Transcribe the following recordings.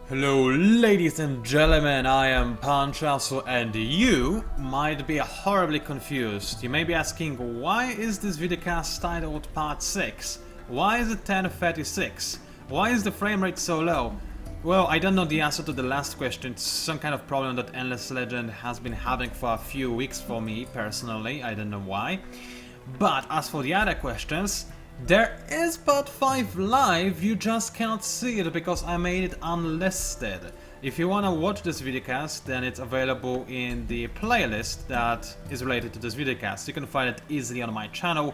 Hello ladies and gentlemen, I am PANCZASU and you might be horribly confused. You may be asking, why is this videocast titled Part 6? Why is it 1036? Why is the frame rate so low? Well, I don't know the answer to the last question. It's some kind of problem that Endless Legend has been having for a few weeks for me personally, I don't know why. But as for the other questions, there is Part 5 live, you just cannot see it because I made it unlisted. If you wanna watch this videocast, then it's available in the playlist that is related to this videocast. You can find it easily on my channel,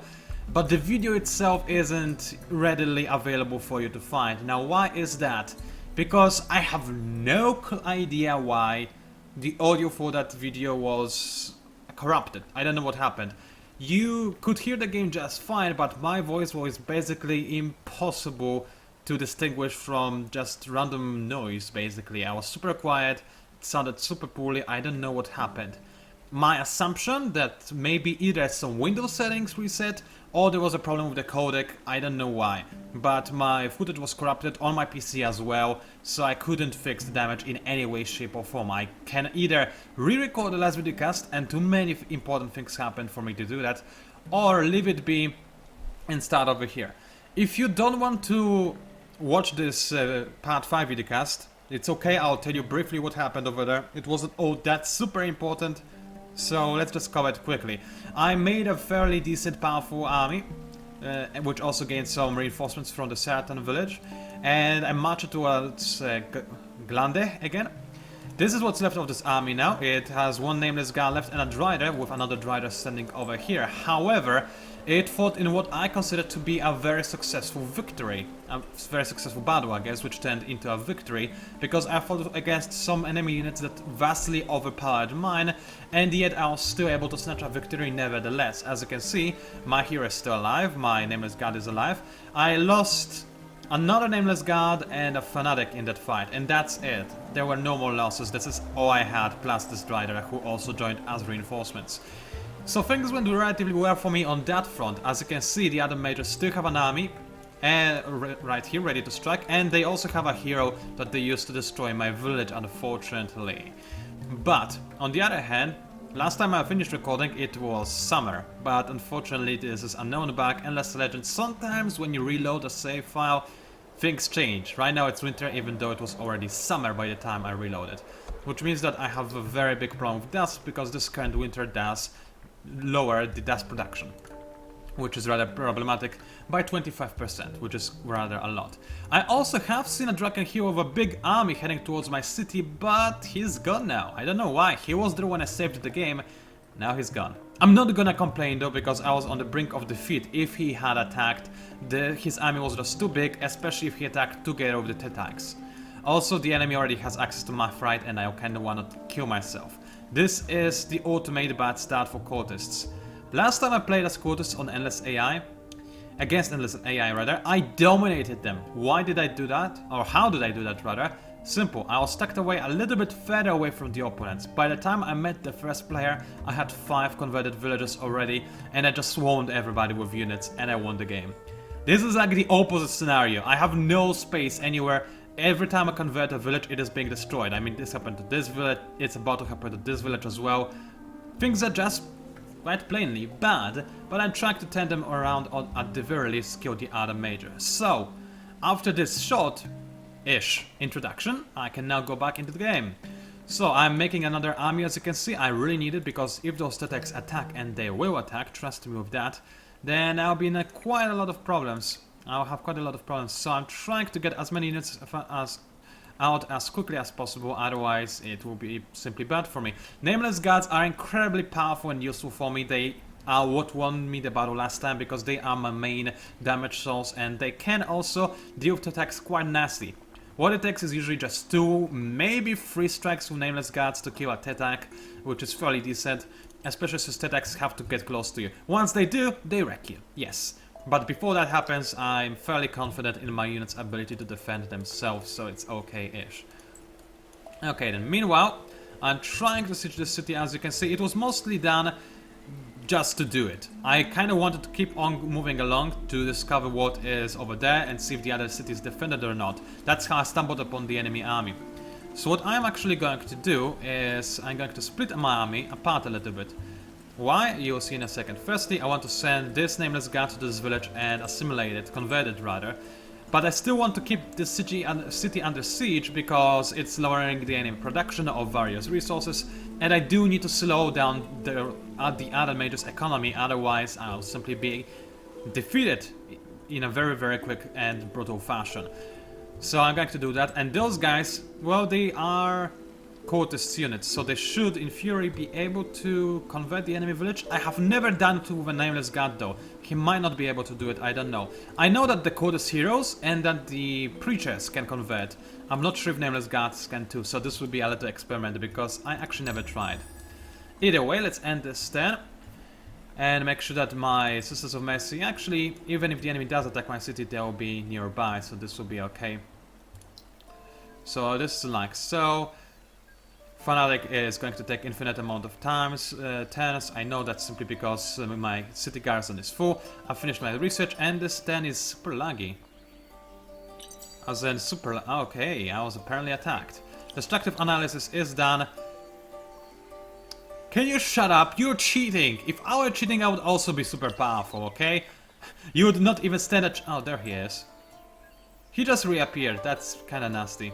but the video itself isn't readily available for you to find. Now why is that? Because I have no idea why the audio for that video was corrupted. I don't know what happened. You could hear the game just fine, but my voice was basically impossible to distinguish from just random noise, basically. I was super quiet, it sounded super poorly, I don't know what happened. My assumption that maybe either some Windows settings reset or there was a problem with the codec, I don't know why. But my footage was corrupted on my PC as well, so I couldn't fix the damage in any way, shape or form. I can either re-record the last videocast, and too many important things happened for me to do that, or leave it be and start over here. If you don't want to watch this part 5 videocast, it's okay, I'll tell you briefly what happened over there. It wasn't all that super important. So let's just cover it quickly. I made a fairly decent powerful army, which also gained some reinforcements from the Certain village, and I marched towards Glande again. This is what's left of this army now. It has one nameless guy left and a Drider, with another Drider standing over here. However, it fought in what I consider to be a very successful victory. A very successful battle, I guess, which turned into a victory, because I fought against some enemy units that vastly overpowered mine, and yet I was still able to snatch a victory nevertheless. As you can see, my hero is still alive, my nameless guard is alive. I lost another nameless guard and a fanatic in that fight, and that's it. There were no more losses, this is all I had, plus this Drider who also joined as reinforcements. So things went relatively well for me on that front. As you can see, the other majors still have an army right here, ready to strike, and they also have a hero that they used to destroy my village, unfortunately. But, on the other hand, last time I finished recording it was summer, but unfortunately this is a known bug, Endless Legend. Sometimes when you reload a save file, things change. Right now it's winter, even though it was already summer by the time I reloaded. Which means that I have a very big problem with dust, because this current winter does lower the dust production, which is rather problematic, by 25%, which is rather a lot. I also have seen a dragon here with a big army heading towards my city, but he's gone now. I don't know why, he was there when I saved the game, now he's gone. I'm not gonna complain though, because I was on the brink of defeat. If he had attacked, his army was just too big, especially if he attacked together with the Tetaks. Also, the enemy already has access to my fright, and I kinda wanna kill myself. This is the ultimate bad start for Cultists. Last time I played as Cultists on against Endless AI rather, I dominated them. Why did I do that? Or how did I do that rather? Simple, I was tucked away a little bit further away from the opponents. By the time I met the first player, I had 5 converted villages already, and I just swarmed everybody with units, and I won the game. This is like the opposite scenario. I have no space anywhere. Every time I convert a village, it is being destroyed. I mean, this happened to this village, it's about to happen to this village as well. Things are just, quite plainly, bad, but I'm trying to turn them around, or at the very least kill the other major. So, after this short-ish introduction, I can now go back into the game. So, I'm making another army, as you can see. I really need it, because if those Tetaks attack, and they will attack, trust me with that, then I'll be in quite a lot of problems. I'll have quite a lot of problems, so I'm trying to get as many units out as quickly as possible, otherwise it will be simply bad for me. Nameless guards are incredibly powerful and useful for me. They are what won me the battle last time, because they are my main damage source, and they can also deal with attacks quite nasty. What it takes is usually just 2, maybe 3 strikes with nameless guards to kill a Tetak, which is fairly decent, especially since Tetaks have to get close to you. Once they do, they wreck you, yes. But before that happens, I'm fairly confident in my unit's ability to defend themselves, so it's okay-ish. Okay then, meanwhile, I'm trying to siege the city. As you can see, it was mostly done just to do it. I kind of wanted to keep on moving along to discover what is over there and see if the other city is defended or not. That's how I stumbled upon the enemy army. So what I'm actually going to do is I'm going to split my army apart a little bit. Why? You'll see in a second. Firstly, I want to send this nameless guard to this village and assimilate it, convert it rather. But I still want to keep the city under siege because it's lowering the enemy production of various resources, and I do need to slow down the other major's economy, otherwise I'll simply be defeated in a very, very quick and brutal fashion. So I'm going to do that, and those guys, well, they are Cultist units, so they should, in theory, be able to convert the enemy village. I have never done it with a nameless god, though. He might not be able to do it, I don't know. I know that the Cultist heroes and that the preachers can convert. I'm not sure if nameless gods can too, so this would be a little experiment, because I actually never tried. Either way, let's end this turn. And make sure that my Sisters of Mercy, actually, even if the enemy does attack my city, they will be nearby, so this will be okay. So this is like so. Fanatic is going to take infinite amount of turns. I know that's simply because my city garrison is full. I've finished my research and this turn is super laggy. As in super... okay, I was apparently attacked. Destructive analysis is done. Can you shut up? You're cheating! If I were cheating, I would also be super powerful, okay? You would not even stand a oh, there he is. He just reappeared. That's kinda nasty.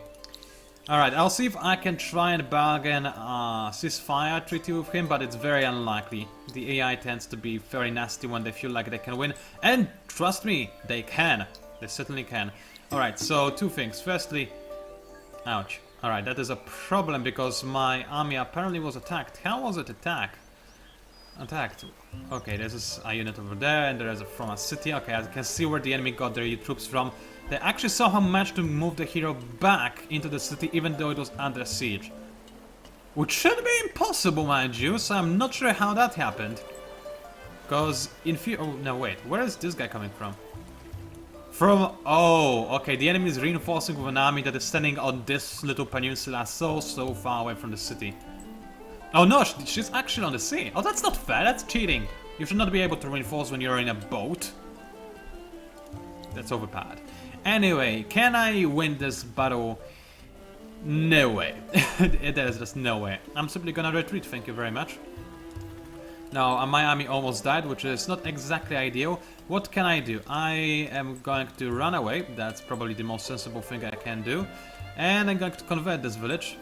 Alright, I'll see if I can try and bargain a ceasefire treaty with him, but it's very unlikely. The AI tends to be very nasty when they feel like they can win, and trust me, they can. They certainly can. Alright, so two things. Firstly, ouch. Alright, that is a problem because my army apparently was attacked. How was it attacked? Okay, this is a unit over there, and there is from a city. Okay, I can see where the enemy got their troops from. They actually somehow managed to move the hero back into the city even though it was under siege. Which should be impossible, mind you, so I'm not sure how that happened. Because in fear... oh, no, wait. Where is this guy coming from? From... oh, okay, the enemy is reinforcing with an army that is standing on this little peninsula so far away from the city. Oh no, she's actually on the sea. Oh, that's not fair, that's cheating. You should not be able to reinforce when you're in a boat. That's overpowered. Anyway, can I win this battle? No way. There's just no way. I'm simply gonna retreat, thank you very much. Now, my army almost died, which is not exactly ideal. What can I do? I am going to run away. That's probably the most sensible thing I can do. And I'm going to convert this village.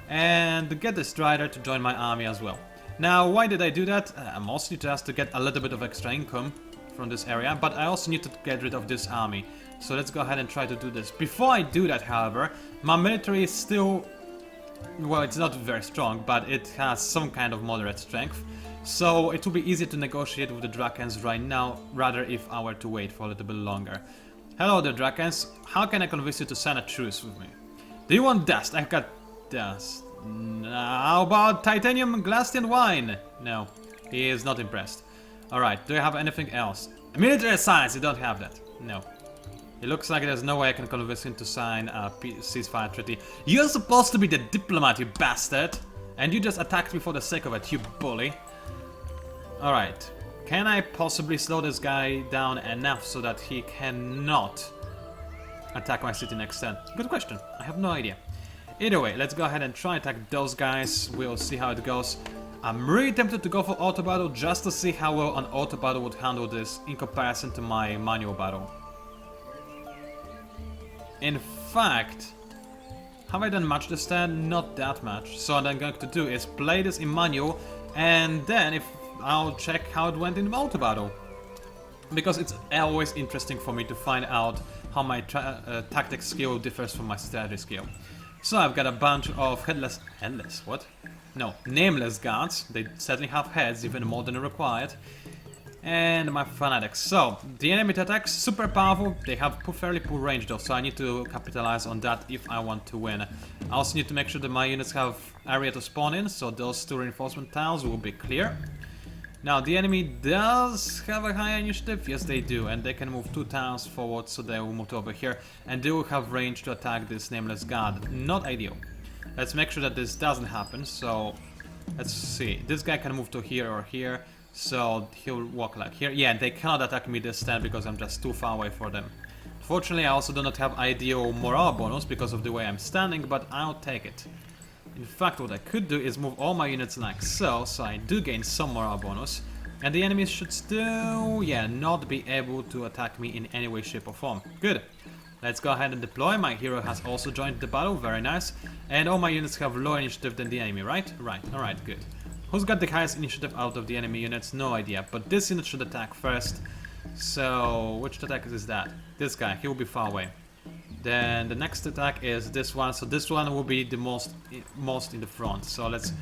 And get the Strider to join my army as well. Now, why did I do that? Mostly just to get a little bit of extra income from this area, but I also need to get rid of this army. So let's go ahead and try to do this. Before I do that, however, my military is still... well, it's not very strong, but it has some kind of moderate strength. So it will be easier to negotiate with the Drakens right now, rather if I were to wait for a little bit longer. Hello there, Drakens. How can I convince you to sign a truce with me? Do you want dust? I've got dust. How about titanium, glass and wine? No, he is not impressed. Alright, do you have anything else? Military science, you don't have that. No. It looks like there's no way I can convince him to sign a ceasefire treaty. You're supposed to be the diplomat, you bastard! And you just attacked me for the sake of it, you bully. Alright. Can I possibly slow this guy down enough so that he cannot attack my city next turn? Good question. I have no idea. Either way, let's go ahead and try and attack those guys. We'll see how it goes. I'm really tempted to go for auto battle just to see how well an auto battle would handle this in comparison to my manual battle. In fact, have I done much this turn? Not that much. So what I'm going to do is play this in manual, and then I'll check how it went in auto battle. Because it's always interesting for me to find out how my tactic skill differs from my strategy skill. So I've got a bunch of nameless guards. They certainly have heads, even more than required. And my fanatics. So, the enemy attacks, super powerful. They have fairly poor range though, so I need to capitalize on that if I want to win. I also need to make sure that my units have area to spawn in, so those two reinforcement tiles will be clear. Now, the enemy does have a high initiative. Yes, they do, and they can move 2 tiles forward, so they will move over here. And they will have range to attack this nameless guard. Not ideal. Let's make sure that this doesn't happen, so Let's see. This guy can move to here or here, so he'll walk like here. Yeah, they cannot attack me this time because I'm just too far away for them. Fortunately, I also do not have ideal morale bonus because of the way I'm standing, but I'll take it. In fact, what I could do is move all my units like so I do gain some morale bonus. And the enemies should still, yeah, not be able to attack me in any way, shape or form. Good. Let's go ahead and deploy. My hero has also joined the battle, very nice. And all my units have lower initiative than the enemy, right? Right, alright, good. Who's got the highest initiative out of the enemy units? No idea, but this unit should attack first. So, which attack is that? This guy, he will be far away. Then the next attack is this one, so this one will be the most in the front. So let's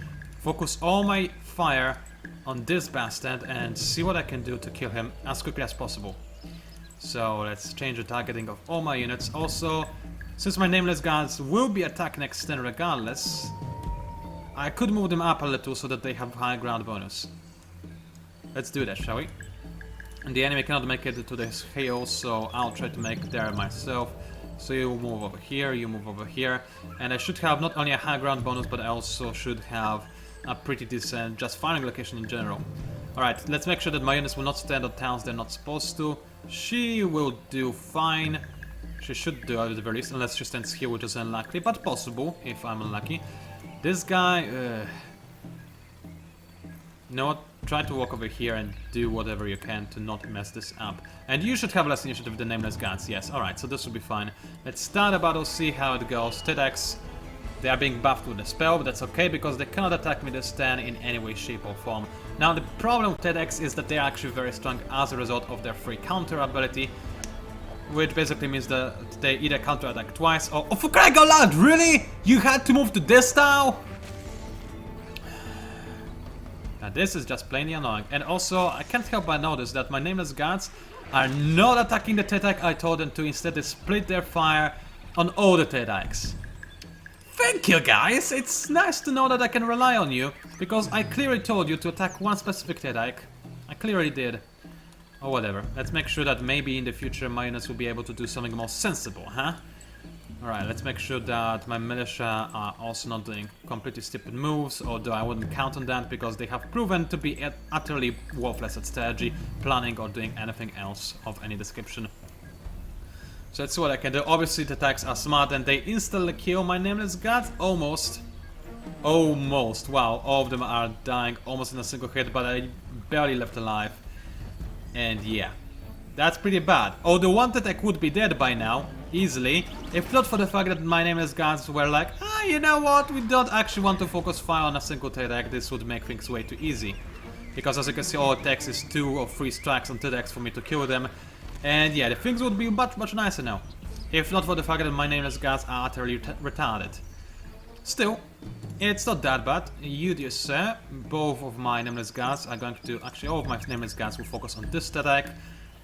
focus all my fire on this bastard and see what I can do to kill him as quickly as possible. So let's change the targeting of all my units. Also, since my nameless guards will be attack next turn regardless, I could move them up a little so that they have high ground bonus. Let's do that, shall we? And the enemy cannot make it to this hill, so I'll try to make it there myself. So you move over here, you move over here, and I should have not only a high ground bonus, but I also should have a pretty decent just firing location in general. Alright, let's make sure that my units will not stand on towns they're not supposed to. She will do fine. She should do at the very least, unless she stands here, which is unlikely, but possible if I'm unlucky. This guy, you know what? Try to walk over here and do whatever you can to not mess this up. And you should have less initiative than nameless guards, yes. Alright, so this will be fine. Let's start a battle, see how it goes. TEDx, they are being buffed with a spell, but that's okay because they cannot attack me this turn in any way, shape or form. Now the problem with TEDx is that they are actually very strong as a result of their free counter ability, which basically means that they either counter attack twice or... Oh, for crying out loud, really? You had to move to this tile? Now this is just plainly annoying. And also, I can't help but notice that my nameless guards are not attacking the TEDx I told them to. Instead, they split their fire on all the TEDx. Thank you, guys! It's nice to know that I can rely on you, because I clearly told you to attack one specific TEDx. I clearly did. Or whatever. Let's make sure that maybe in the future my units will be able to do something more sensible, huh? Alright, let's make sure that my militia are also not doing completely stupid moves, although I wouldn't count on that because they have proven to be utterly worthless at strategy, planning or doing anything else of any description. So that's what I can do. Obviously the attacks are smart and they instantly kill my nameless guards. Almost. Almost. Wow, all of them are dying almost in a single hit, but I barely left alive. And yeah, that's pretty bad. Although one attack would be dead by now, easily, if not for the fact that my nameless guards were like, ah, you know what, we don't actually want to focus fire on a single attack, this would make things way too easy. Because as you can see, all it takes is 2 or 3 strikes on TEDx for me to kill them. And yeah, the things would be much nicer now. If not for the fact that my nameless guards are utterly retarded. Still, it's not that bad. You dear sir, both of my nameless guards are going to... Actually, all of my nameless guards will focus on this attack.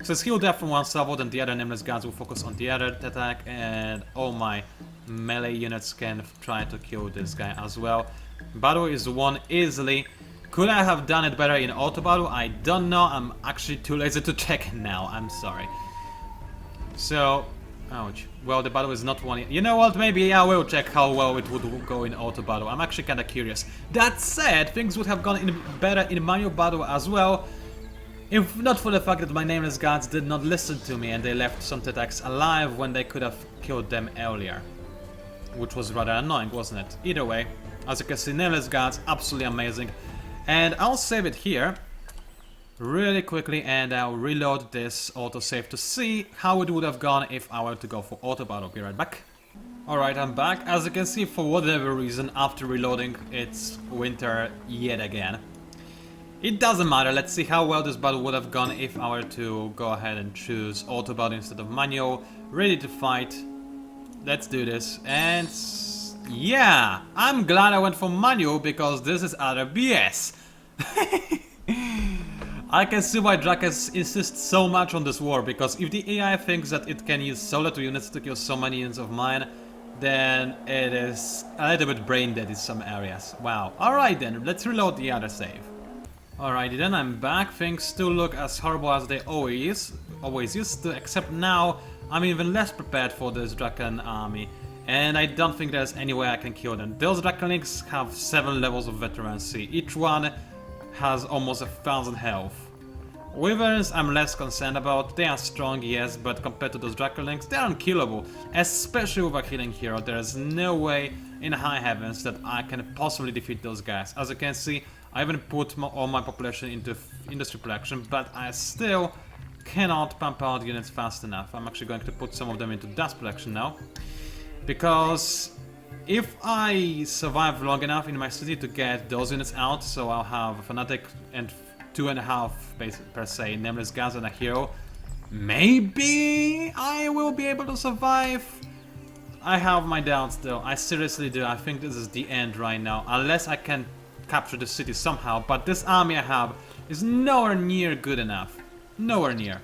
Since he'll die from one salvo, then the other nameless guards will focus on the other attack. And all my melee units can try to kill this guy as well. Battle is won easily. Could I have done it better in auto battle? I don't know. I'm actually too lazy to check now. I'm sorry. So, ouch. Well, the battle is not won. You know what? Maybe I will check how well it would go in auto battle. I'm actually kind of curious. That said, things would have gone better in manual battle as well, if not for the fact that my nameless guards did not listen to me and they left some attacks alive when they could have killed them earlier. Which was rather annoying, wasn't it? Either way, as you can see, nameless guards, absolutely amazing. And I'll save it here really quickly and I'll reload this autosave to see how it would have gone if I were to go for auto battle. Be right back. Alright, I'm back. As you can see, for whatever reason, after reloading, it's winter yet again. It doesn't matter. Let's see how well this battle would have gone if I were to go ahead and choose auto battle instead of manual. Ready to fight. Let's do this. And yeah, I'm glad I went for manual because this is utter BS. I can see why Drakas insists so much on this war, because if the AI thinks that it can use solo 2 units to kill so many units of mine, then it is a little bit brain dead in some areas. Wow. Alright then, let's reload the other save. Alrighty then, I'm back. Things still look as horrible as they always used to, except now I'm even less prepared for this Drakan army. And I don't think there's any way I can kill them. Those Draconlings have 7 levels of veterancy. Each one has almost 1,000 health. Wyverns I'm less concerned about. They are strong, yes, but compared to those Draconlings, they're unkillable. Especially with a healing hero. There's no way in high heavens that I can possibly defeat those guys. As you can see, I even put all my population into industry production, but I still cannot pump out units fast enough. I'm actually going to put some of them into dust production now. Because if I survive long enough in my city to get those units out, so I'll have a Fanatic and 2.5 per se, Nameless Guards and a hero, maybe I will be able to survive. I have my doubts though, I seriously do. I think this is the end right now, unless I can capture the city somehow, but this army I have is nowhere near good enough. Nowhere near.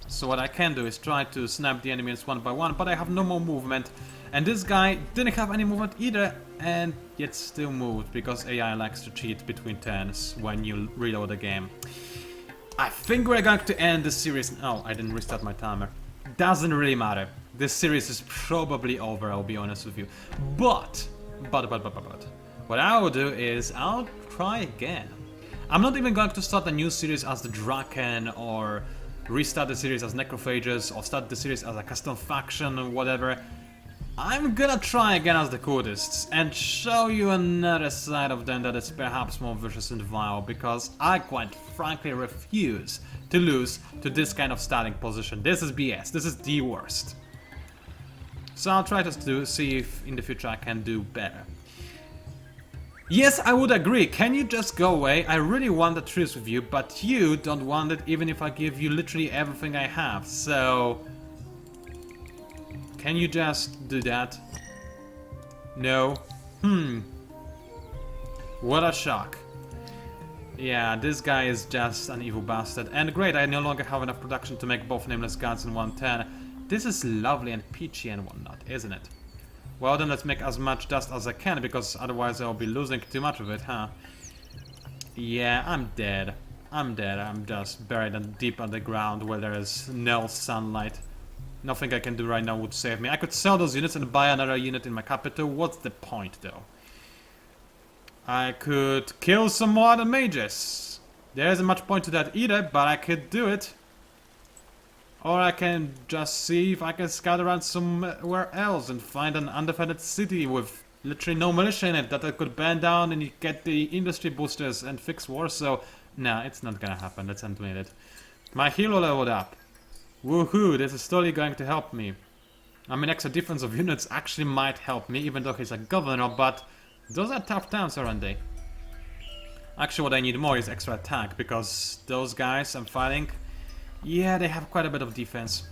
So what I can do is try to snap the enemies one by one, but I have no more movement. And this guy didn't have any movement either, and yet still moved, because AI likes to cheat between turns when you reload the game. I think we're going to end this series. Oh, I didn't restart my timer. Doesn't really matter. This series is probably over, I'll be honest with you. But, what I will do is I'll try again. I'm not even going to start a new series as the Draken, or restart the series as Necrophages, or start the series as a custom faction or whatever. I'm gonna try again as the Cultists and show you another side of them that is perhaps more vicious and vile, because I quite frankly refuse to lose to this kind of starting position. This is BS, this is the worst. So I'll try to see if in the future I can do better. Yes, I would agree, can you just go away? I really want the truce with you, but you don't want it even if I give you literally everything I have, so... Can you just do that? No? What a shock. Yeah, this guy is just an evil bastard. And great, I no longer have enough production to make both Nameless Guards in one turn. This is lovely and peachy and whatnot, isn't it? Well then, let's make as much dust as I can, because otherwise I'll be losing too much of it, huh? Yeah, I'm dead. I'm dead. I'm just buried deep underground where there is no sunlight. Nothing I can do right now would save me. I could sell those units and buy another unit in my capital. What's the point, though? I could kill some more other mages. There isn't much point to that either, but I could do it. Or I can just see if I can scout around somewhere else and find an undefended city with literally no militia in it that I could burn down and get the industry boosters and fix war. So, nah, it's not gonna happen. Let's admit it. My hero leveled up. Woohoo, this is totally going to help me. I mean, extra defensive units actually might help me, even though he's a governor, but those are tough times, aren't they? Actually, what I need more is extra attack, because those guys I'm fighting, yeah, they have quite a bit of defense.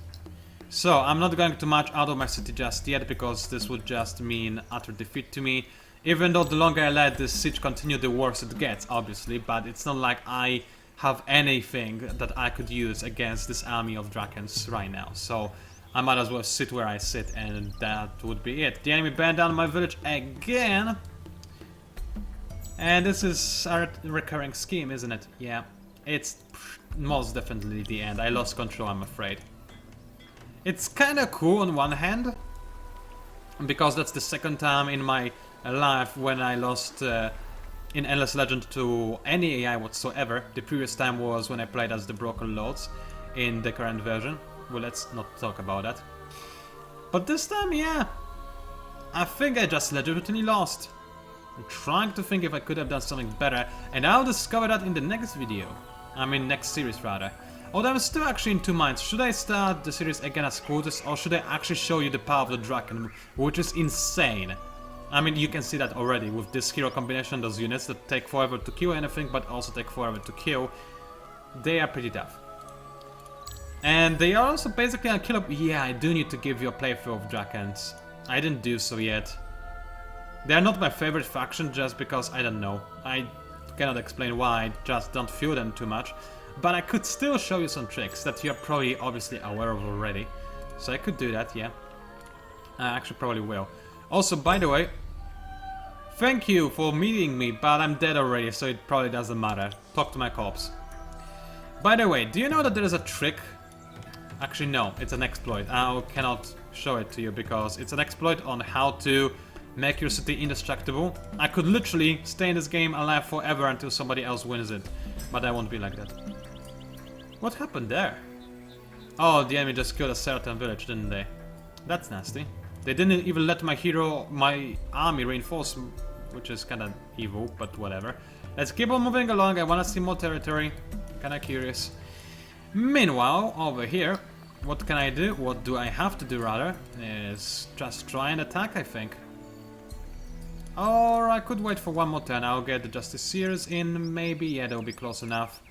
So, I'm not going to march out of my city just yet, because this would just mean utter defeat to me. Even though the longer I let this siege continue, the worse it gets, obviously, but it's not like I have anything that I could use against this army of Drakens right now, so I might as well sit where I sit, and that would be it. The enemy burned down my village again, and this is a recurring scheme, isn't it? Yeah, it's most definitely the end. I lost control, I'm afraid. It's kinda cool on one hand, because that's the second time in my life when I lost in Endless Legend to any AI whatsoever. The previous time was when I played as the Broken Lords in the current version. Well, let's not talk about that. But this time, yeah, I think I just legitimately lost. I'm trying to think if I could have done something better, and I'll discover that in the next video. I mean, next series rather. Although I'm still actually in two minds. Should I start the series again as Cultists, or should I actually show you the power of the Draken, which is insane? I mean, you can see that already with this hero combination, those units that take forever to kill anything, but also take forever to kill. They are pretty tough. And they are also basically unkillable. Yeah, I do need to give you a playthrough of Drakens. I didn't do so yet. They are not my favorite faction just because, I don't know. I cannot explain why, I just don't feel them too much. But I could still show you some tricks that you're probably obviously aware of already. So I could do that, yeah. I actually probably will. Also, by the way, thank you for meeting me, but I'm dead already, so it probably doesn't matter. Talk to my corpse. By the way, do you know that there is a trick Actually, no, it's an exploit. I cannot show it to you because it's an exploit on how to make your city indestructible. I could literally stay in this game alive forever until somebody else wins it. But I won't be like that. What happened there? Oh, the enemy just killed a certain village, didn't they? That's nasty. They didn't even let my army reinforce, which is kinda evil, but whatever. Let's keep on moving along. I wanna see more territory. Kinda curious. Meanwhile, over here, what can I do? What do I have to do, rather? Is just try and attack, I think. Or I could wait for one more turn. I'll get the Justiciars in, maybe. Yeah, they'll be close enough.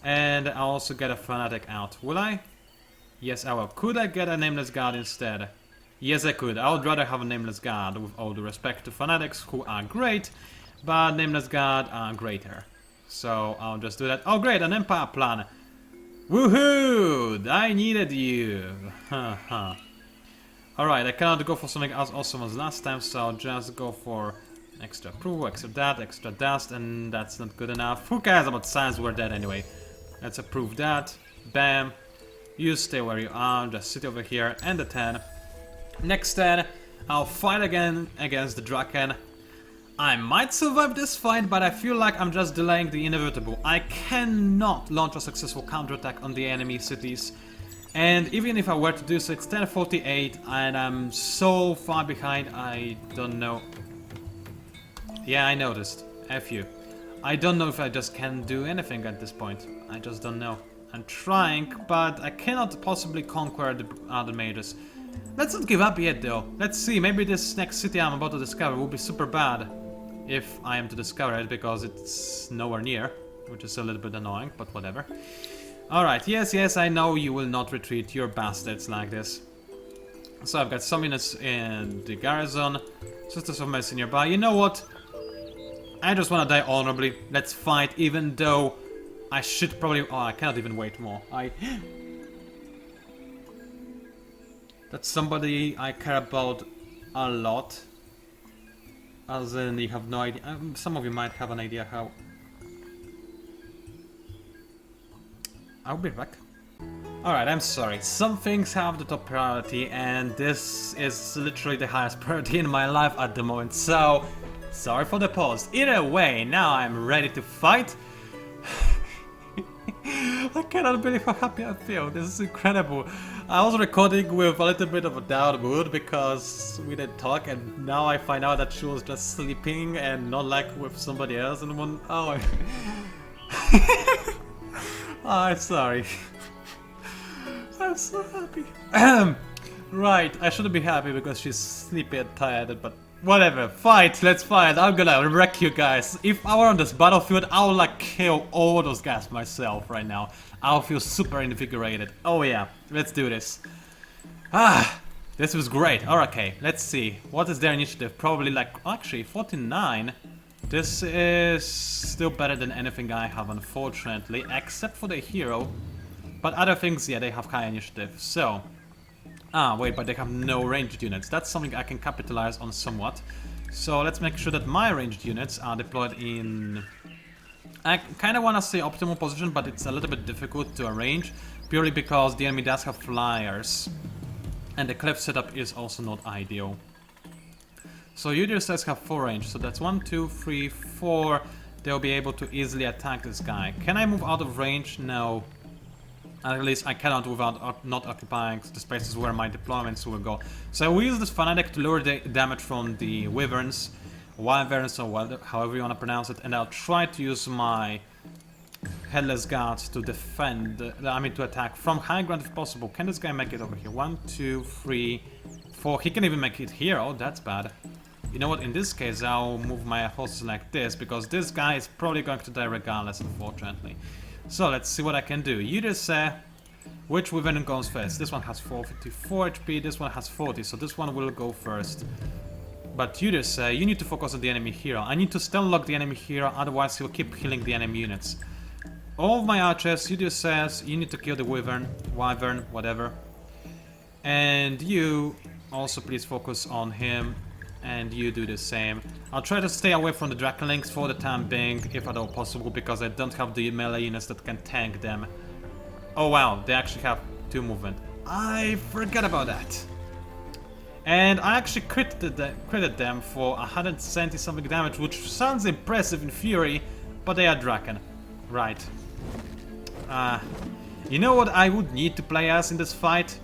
And I'll also get a Fanatic out. Will I? Yes, I will. Could I get a Nameless Guard instead? Yes, I could. I would rather have a Nameless Guard, with all due respect to Fanatics, who are great, but Nameless Guard are greater. So I'll just do that. Oh, great, an Empire plan. Woohoo! I needed you. Haha. Alright, I cannot go for something as awesome as last time, so I'll just go for extra approval, extra dust, and that's not good enough. Who cares about science? We're dead anyway. Let's approve that. Bam. You stay where you are, just sit over here, and the 10. Next turn, I'll fight again against the Draken. I might survive this fight, but I feel like I'm just delaying the inevitable. I cannot launch a successful counterattack on the enemy cities. And even if I were to do so, it's 10:48, and I'm so far behind, I don't know. Yeah, I noticed. F you. I don't know if I just can do anything at this point. I just don't know. I'm trying, but I cannot possibly conquer the other mages. Let's not give up yet, though. Let's see, maybe this next city I'm about to discover will be super bad. If I am to discover it, because it's nowhere near. Which is a little bit annoying, but whatever. Alright, yes, I know you will not retreat, you're bastards like this. So I've got some units in the garrison, Sisters of Mercy nearby. You know what? I just wanna die honorably. Let's fight, even though I should probably... Oh, I cannot even wait more. That's somebody I care about a lot. As in, you have no idea. Some of you might have an idea how. I'll be back. Alright, I'm sorry. Some things have the top priority, and this is literally the highest priority in my life at the moment. So, sorry for the pause. Either way, now I'm ready to fight. I cannot believe how happy I feel. This is incredible. I was recording with a little bit of a down mood because we didn't talk, and now I find out that she was just sleeping and not like with somebody else in one. Oh, I'm sorry. I'm so happy. Right, I shouldn't be happy because she's sleepy and tired, but whatever. Fight, let's fight. I'm gonna wreck you guys. If I were on this battlefield, I would like kill all those guys myself right now. I'll feel super invigorated. Oh yeah, let's do this. This was great. Okay, let's see. What is their initiative? Probably like, actually, 49. This is still better than anything I have, unfortunately, except for the hero. But other things, yeah, they have high initiative. So, wait, but they have no ranged units. That's something I can capitalize on somewhat. So let's make sure that my ranged units are deployed in... I kind of want to say optimal position, but it's a little bit difficult to arrange, purely because the enemy does have flyers. And the cliff setup is also not ideal. So UDSS have 4 range, so that's 1, 2, 3, 4. They'll be able to easily attack this guy. Can I move out of range? No. At least I cannot without not occupying the spaces where my deployments will go. So I will use this Fanatic to lure the damage from the Wyverns, Wyverns, or however you want to pronounce it, and I'll try to use my Headless Guards to defend, to attack from high ground if possible. Can this guy make it over here? 1, 2, 3, 4. He can even make it here. Oh, that's bad. You know what? In this case, I'll move my horses like this, because this guy is probably going to die regardless, unfortunately. So let's see what I can do. You just say which Wyvern goes first. This one has 454 HP, this one has 40, so this one will go first. But you just say you need to focus on the enemy hero. I need to stun lock the enemy hero, otherwise he'll keep killing the enemy units. All of my archers, you just says you need to kill the Wyvern, whatever. And you also please focus on him. And you do the same. I'll try to stay away from the Drakenlings for the time being, if at all possible, because I don't have the melee units that can tank them. Oh wow, they actually have 2 movement. I forgot about that. And I actually critted them for 170 something damage, which sounds impressive in theory, but they are Draken. Right. You know what I would need to play as in this fight?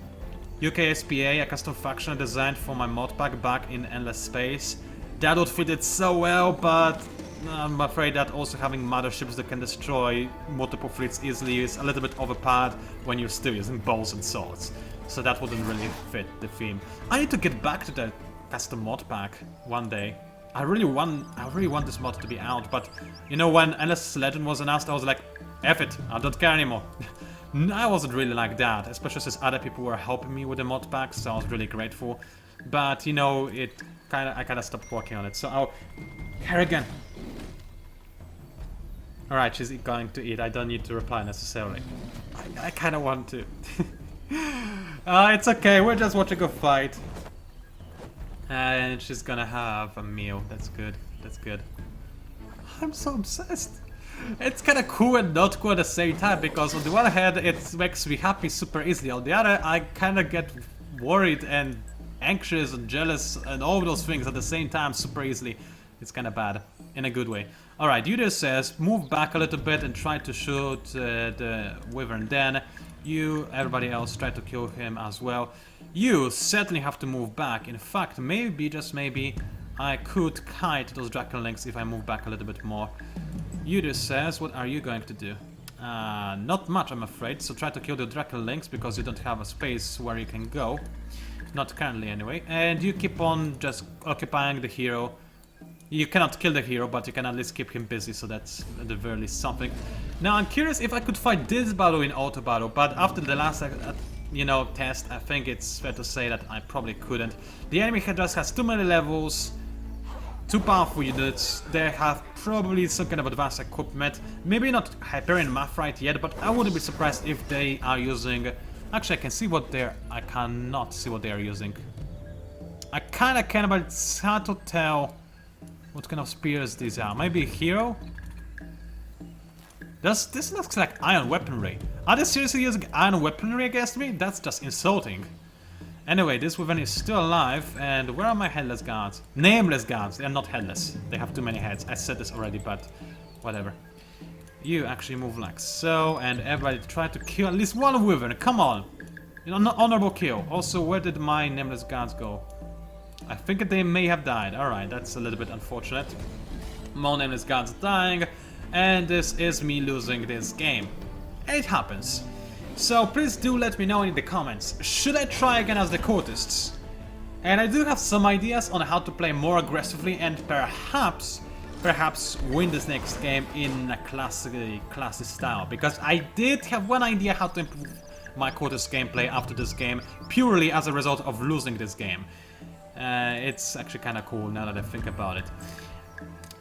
UKSPA, a custom faction I designed for my mod pack back in Endless Space. That would fit it so well, but I'm afraid that also having motherships that can destroy multiple fleets easily is a little bit overpowered when you're still using bows and swords. So that wouldn't really fit the theme. I need to get back to the custom mod pack one day. I really want this mod to be out, but you know, when Endless Legend was announced, I was like, F it, I don't care anymore. I wasn't really like that, especially since other people were helping me with the mod packs, so I was really grateful. But you know, I kinda stopped working on it. So I'll Harrigan. Alright, she's going to eat. I don't need to reply necessarily. I kinda want to. It's okay, we're just watching a fight. And she's gonna have a meal. That's good. That's good. I'm so obsessed. It's kinda cool and not cool at the same time, because on the one hand it makes me happy super easily. On the other, I kinda get worried and anxious and jealous and all those things at the same time super easily. It's kinda bad. In a good way. Alright, Judas says, move back a little bit and try to shoot the Wyvern. Then you, everybody else, try to kill him as well. You certainly have to move back. In fact, maybe, just maybe, I could kite those Drakenlings if I move back a little bit more. Judas says, what are you going to do? Not much, I'm afraid. So try to kill the Drakenlings because you don't have a space where you can go. Not currently, anyway. And you keep on just occupying the hero. You cannot kill the hero, but you can at least keep him busy, so that's at the very least something. Now, I'm curious if I could fight this battle in auto battle, but after the last, you know, test, I think it's fair to say that I probably couldn't. The enemy just has too many levels, too powerful units, they have probably some kind of advanced equipment. Maybe not Hyperion Math yet, but I wouldn't be surprised if they are using... Actually, I can see what they're... I cannot see what they are using. I kinda can, but it's hard to tell what kind of spears these are. Maybe a hero? This looks like iron weaponry. Are they seriously using iron weaponry against me? That's just insulting. Anyway, this Wyvern is still alive, and where are my headless guards? Nameless guards, they are not headless. They have too many heads. I said this already, but whatever. You actually move like so, and everybody try to kill at least one Wyvern. Come on! You know, honorable kill. Also, where did my nameless guards go? I think they may have died. Alright, that's a little bit unfortunate. More nameless guards dying, and this is me losing this game. It happens. So please do let me know in the comments, should I try again as the Cultists? And I do have some ideas on how to play more aggressively and perhaps win this next game in a classy style. Because I did have one idea how to improve my Cultist gameplay after this game, purely as a result of losing this game. It's actually kind of cool now that I think about it.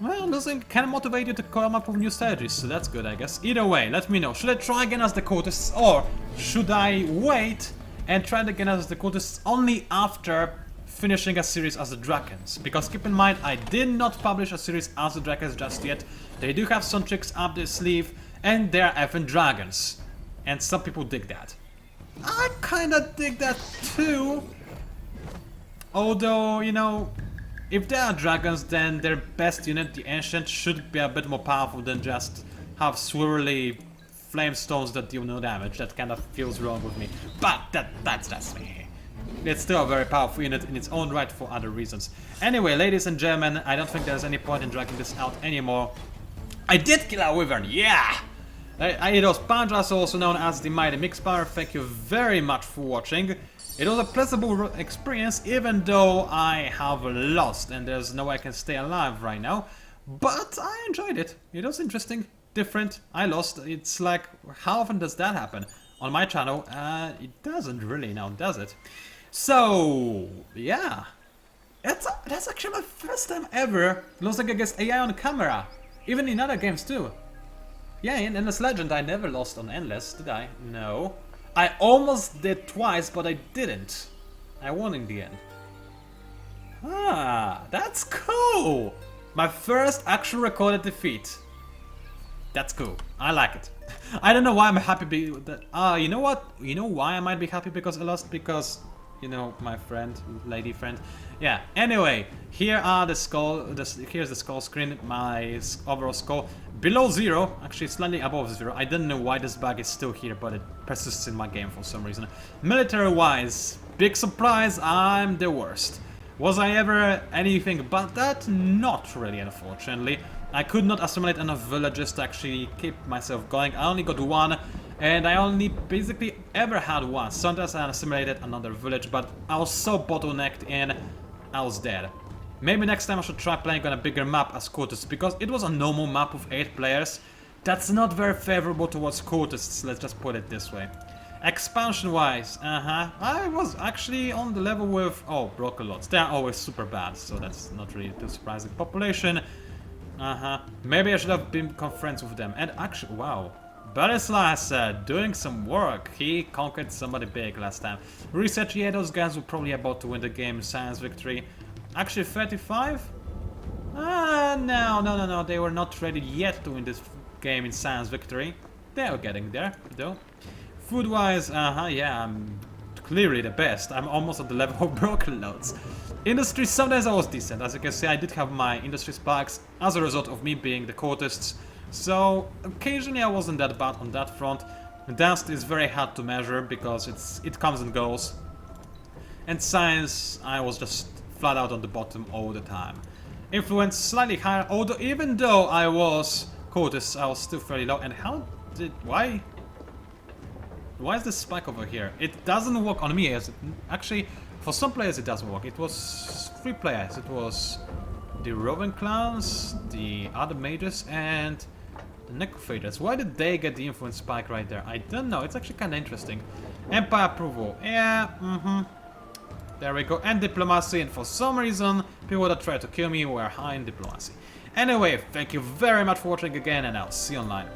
Well, losing can motivate you to come up with new strategies, so that's good, I guess. Either way, let me know. Should I try again as the Cultists, or should I wait and try again as the Cultists only after finishing a series as the Drakens? Because keep in mind, I did not publish a series as the Drakens just yet. They do have some tricks up their sleeve, and they're effing dragons. And some people dig that. I kinda dig that too. Although, you know, if they are dragons, then their best unit, the Ancient, should be a bit more powerful than just have swirly flamestones that deal no damage. That kind of feels wrong with me. But that's just me. It's still a very powerful unit in its own right for other reasons. Anyway, ladies and gentlemen, I don't think there's any point in dragging this out anymore. I did kill a Wyvern, yeah! It was PANCZASU, also known as the Mighty Mixpower. Thank you very much for watching. It was a pleasurable experience, even though I have lost and there's no way I can stay alive right now. But I enjoyed it. It was interesting, different. I lost. It's like, how often does that happen? On my channel, it doesn't really now, does it? So, yeah. That's actually my first time ever losing against AI on camera. Even in other games too. Yeah, in Endless Legend I never lost on Endless, did I? No. I almost did twice, but I didn't. I won in the end. Ah, that's cool! My first actual recorded defeat. That's cool. I like it. I don't know why I'm happy you know what? You know why I might be happy because I lost? Because, you know, my friend, lady friend. Yeah, anyway, here are the skull, here's the skull screen, my overall score. Below 0, actually slightly above 0. I don't know why this bug is still here, but it persists in my game for some reason. Military-wise, big surprise, I'm the worst. Was I ever anything but that? Not really, unfortunately. I could not assimilate enough villages to actually keep myself going. I only got 1, and I only basically ever had 1. Sometimes I assimilated another village, but I was so bottlenecked in, I was dead. Maybe next time I should try playing on a bigger map as Cultists, because it was a normal map with 8 players. That's not very favorable towards Cultists, let's just put it this way. Expansion-wise, I was actually on the level with, oh, broken lots. They're always super bad, so that's not really too surprising. Population, maybe I should have become friends with them. And actually, wow, Belislas doing some work. He conquered somebody big last time. Research, yeah, those guys were probably about to win the game. Science victory. Actually, 35? No, they were not ready yet to win this game in science victory. They are getting there, though. Food-wise, yeah, I'm clearly the best. I'm almost at the level of broken loads. Industry, sometimes I was decent. As you can see, I did have my industry spikes as a result of me being the Cultists. So, occasionally I wasn't that bad on that front. Dust is very hard to measure because it comes and goes. And science, I was just flat out on the bottom all the time. Influence slightly higher, although even though I was Cultists, I was still fairly low. And why is this spike over here? It doesn't work on me. Actually, for some players it doesn't work. It was 3 players. It was the roving clowns, the other mages, and the necrophagers. Why did they get the influence spike right there? I don't know. It's actually kind of interesting. Empire approval. Yeah, there we go. And diplomacy. And for some reason, people that tried to kill me were high in diplomacy. Anyway, thank you very much for watching again, and I'll see you online.